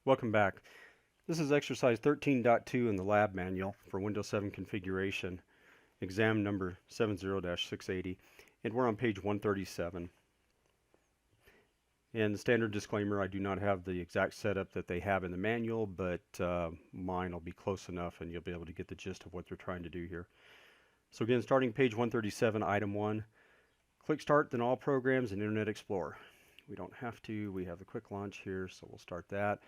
Welcome back. This is exercise 13.2 in the lab manual for Windows 7 configuration, exam number 70-680, and we're on page 137. And the standard disclaimer, I do not have the exact setup that they have in the manual, but mine will be close enough and you'll be able to get the gist of what they're trying to do here. So again, starting page 137, item 1, click Start, then All Programs and Internet Explorer. We don't have to, we have the quick launch here, so we'll start that.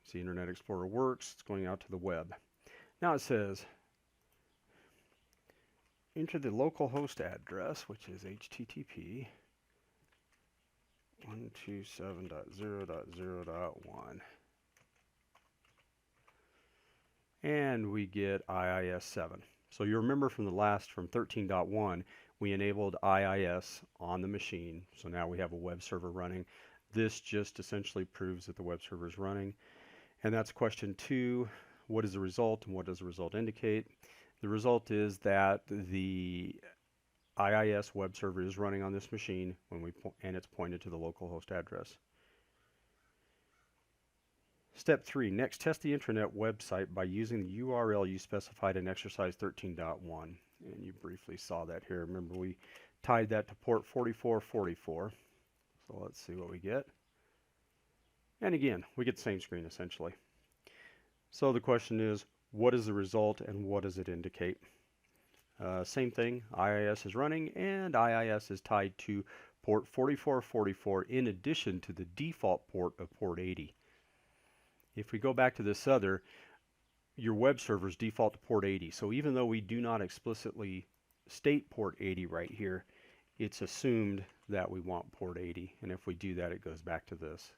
See, Internet Explorer works. It's going out to the web. Now it says, enter the local host address, which is HTTP 127.0.0.1. And we get IIS 7. So you remember from the last, from 13.1, we enabled IIS on the machine. So now we have a web server running. This just essentially proves that the web server is running. And that's question 2. What is the result and what does the result indicate? The result is that the IIS web server is running on this machine and it's pointed to the local host address. Step 3. Next, test the intranet website by using the URL you specified in exercise 13.1. And you briefly saw that here. Remember, we tied that to port 4444. So let's see what we get. And again, we get the same screen essentially. So the question is, what is the result and what does it indicate? Same thing, IIS is running and IIS is tied to port 4444 in addition to the default port of port 80. If we go back to this other, your web servers default to port 80. So even though we do not explicitly state port 80 right here, it's assumed that we want port 80. And if we do that, it goes back to this.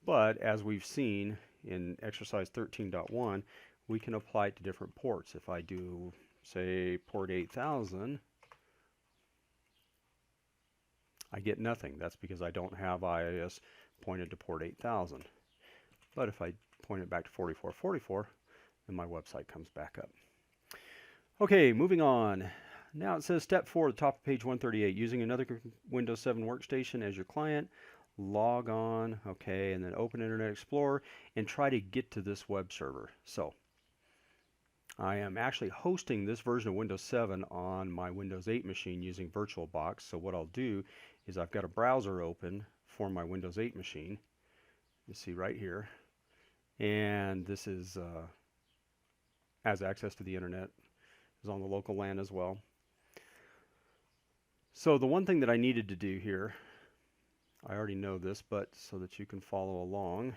But as we've seen in exercise 13.1, we can apply it to different ports. If I do, say, port 8000, I get nothing. That's because I don't have IIS pointed to port 8000. But if I point it back to 4444, then my website comes back up. Okay, moving on. Now it says step 4 at the top of page 138, using another Windows 7 workstation as your client, log on, okay, and then open Internet Explorer and try to get to this web server. So I am actually hosting this version of Windows 7 on my Windows 8 machine using VirtualBox. So what I'll do is I've got a browser open for my Windows 8 machine. You see right here. And this is has access to the internet, is on the local LAN as well. So the one thing that I needed to do here, I already know this, but so that you can follow along,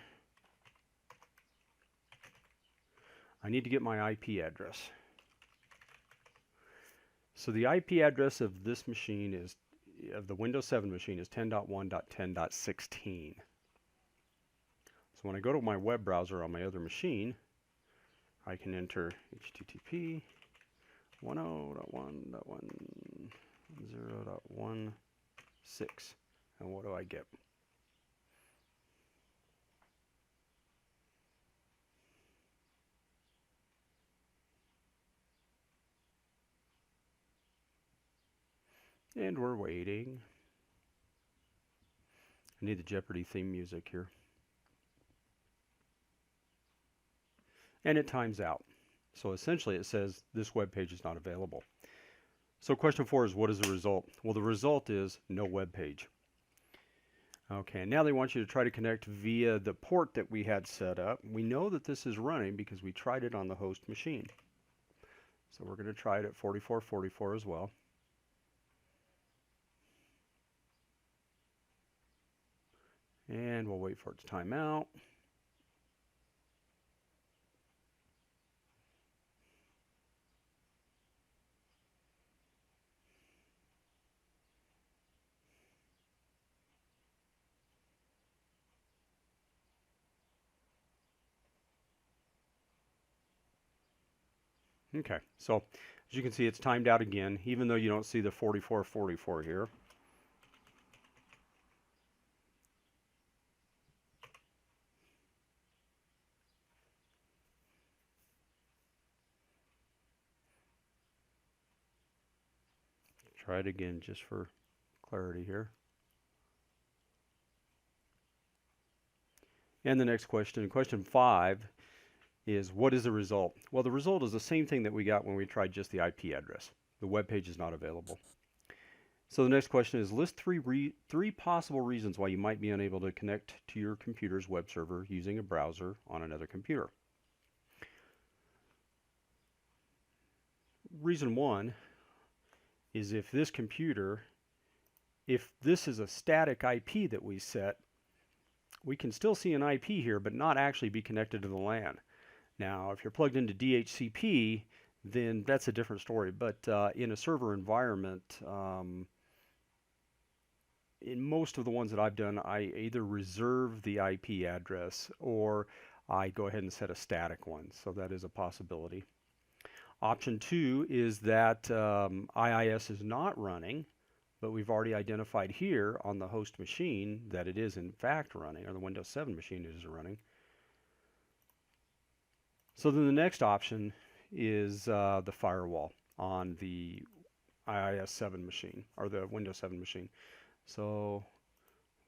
I need to get my IP address. So the IP address of this machine is, of the Windows 7 machine, is 10.1.10.16. So when I go to my web browser on my other machine, I can enter HTTP 10.1.1.0.16. And what do I get? And we're waiting. I need the Jeopardy theme music here. And it times out. So essentially it says this web page is not available. So question 4 is, what is the result? Well, the result is no web page. Okay, now they want you to try to connect via the port that we had set up. We know that this is running because we tried it on the host machine. So we're going to try it at 4444 as well. And we'll wait for it to time out. Okay, so as you can see, it's timed out again, even though you don't see the 4444 here. Try it again just for clarity here. And the next question, question 5, is what is the result? Well, the result is the same thing that we got when we tried just the IP address. The web page is not available. So the next question is list three possible reasons why you might be unable to connect to your computer's web server using a browser on another computer. Reason 1 is if this is a static IP that we set, we can still see an IP here, but not actually be connected to the LAN. Now, if you're plugged into DHCP, then that's a different story. But in a server environment, in most of the ones that I've done, I either reserve the IP address or I go ahead and set a static one. So that is a possibility. Option 2 is that IIS is not running, but we've already identified here on the host machine that it is in fact running, or the Windows 7 machine is running. So then the next option is the firewall on the IIS 7 machine, or the Windows 7 machine. So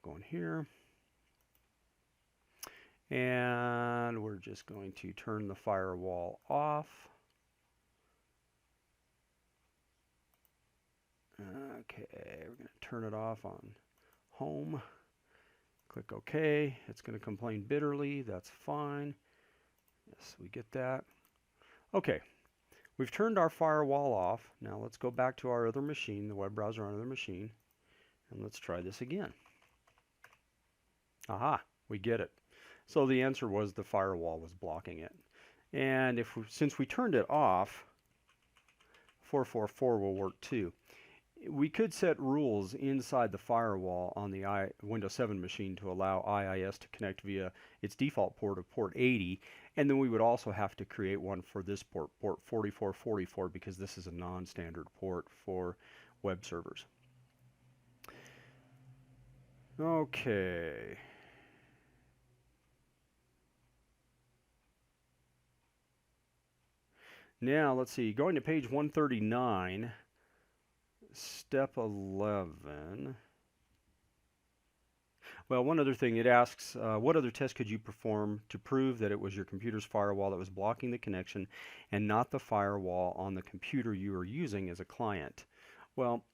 going here, and we're just going to turn the firewall off. Okay, we're going to turn it off on home. Click OK. It's going to complain bitterly. That's fine. Yes, we get that. Okay, we've turned our firewall off. Now let's go back to our other machine, the web browser on our other machine, and let's try this again. Aha, we get it. So the answer was the firewall was blocking it. And since we turned it off, 444 will work too. We could set rules inside the firewall on the Windows 7 machine to allow IIS to connect via its default port of port 80, and then we would also have to create one for this port 4444, because this is a non-standard port for web servers. Okay. Now let's see, going to page 139, step 11. Well, one other thing, it asks, what other test could you perform to prove that it was your computer's firewall that was blocking the connection and not the firewall on the computer you are using as a client? Well,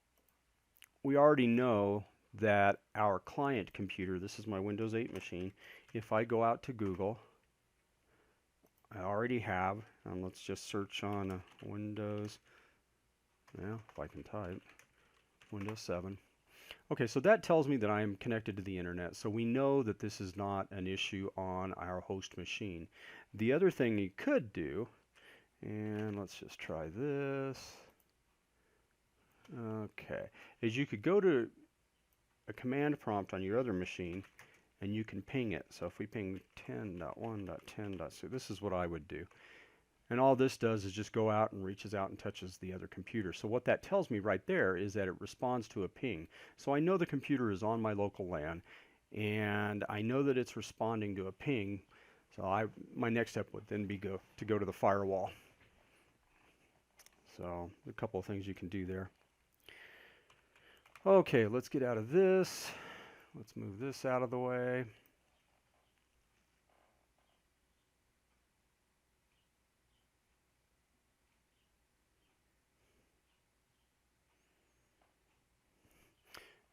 we already know that our client computer, this is my Windows 8 machine, if I go out to Google, I already have, and let's just search on Windows, now if I can type, Windows 7. Okay, so that tells me that I am connected to the internet, so we know that this is not an issue on our host machine. The other thing you could do, and let's just try this, okay, is you could go to a command prompt on your other machine and you can ping it. So if we ping 10.1.10.2, this is what I would do. And all this does is just go out and reaches out and touches the other computer. So what that tells me right there is that it responds to a ping. So I know the computer is on my local LAN, and I know that it's responding to a ping. So my next step would then be to go to the firewall. So a couple of things you can do there. Okay, let's get out of this. Let's move this out of the way.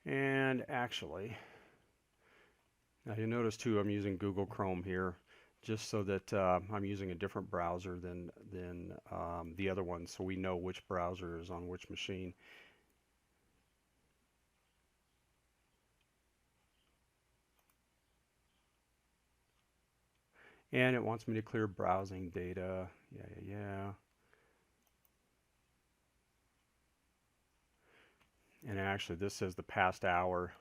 And actually, now you notice too, I'm using Google Chrome here, just so that I'm using a different browser than the other one, so we know which browser is on which machine. And it wants me to clear browsing data. Yeah. And actually, this says the past hour.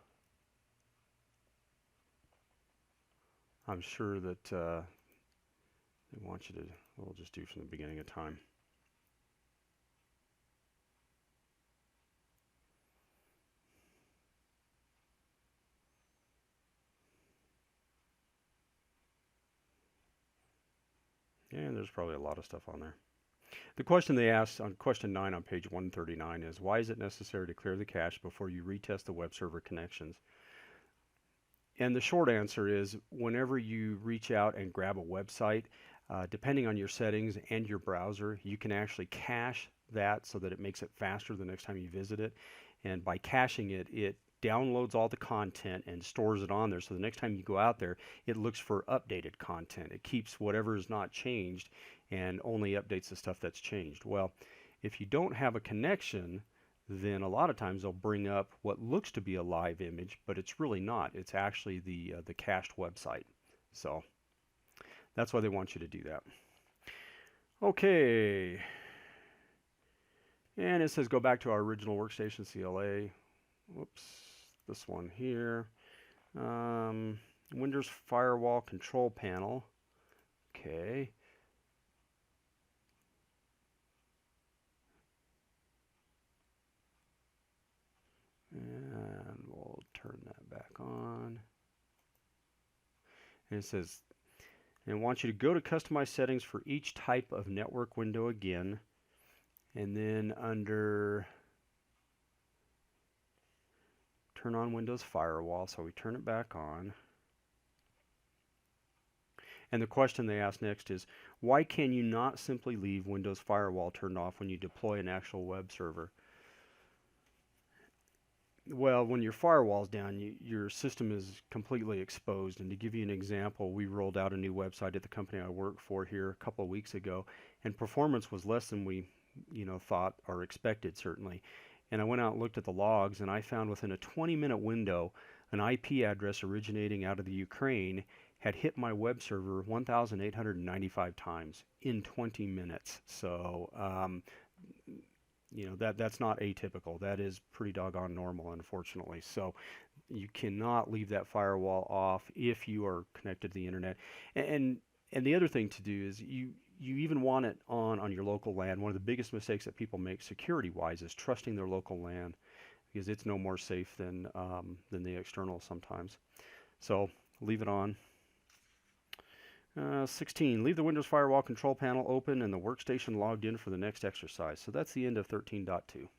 I'm sure that they want you to, we'll just do from the beginning of time. And there's probably a lot of stuff on there. The question they asked on question 9 on page 139 is, why is it necessary to clear the cache before you retest the web server connections? And the short answer is whenever you reach out and grab a website, depending on your settings and your browser, you can actually cache that so that it makes it faster the next time you visit it. And by caching it, it downloads all the content and stores it on there. So the next time you go out there, it looks for updated content. It keeps whatever is not changed and only updates the stuff that's changed. Well, if you don't have a connection, then a lot of times they'll bring up what looks to be a live image, but it's really not. It's actually the cached website. So that's why they want you to do that. Okay, and it says go back to our original workstation CLA. Whoops, this one here. Windows Firewall Control Panel. Okay. And we'll turn that back on. And it says, and I want you to go to customize settings for each type of network window again. And then under turn on Windows Firewall, so we turn it back on. And the question they ask next is, why can you not simply leave Windows Firewall turned off when you deploy an actual web server? Well, when your firewall's down, your system is completely exposed. And to give you an example, we rolled out a new website at the company I work for here a couple of weeks ago, and performance was less than we, thought or expected, certainly. And I went out and looked at the logs, and I found within a 20-minute window, an IP address originating out of the Ukraine had hit my web server 1,895 times in 20 minutes. So, that's not atypical. That is pretty doggone normal, unfortunately. So you cannot leave that firewall off if you are connected to the internet. And the other thing to do is you even want it on your local LAN. One of the biggest mistakes that people make security-wise is trusting their local LAN, because it's no more safe than the external sometimes. So leave it on. 16, leave the Windows Firewall control panel open and the workstation logged in for the next exercise. So that's the end of 13.2.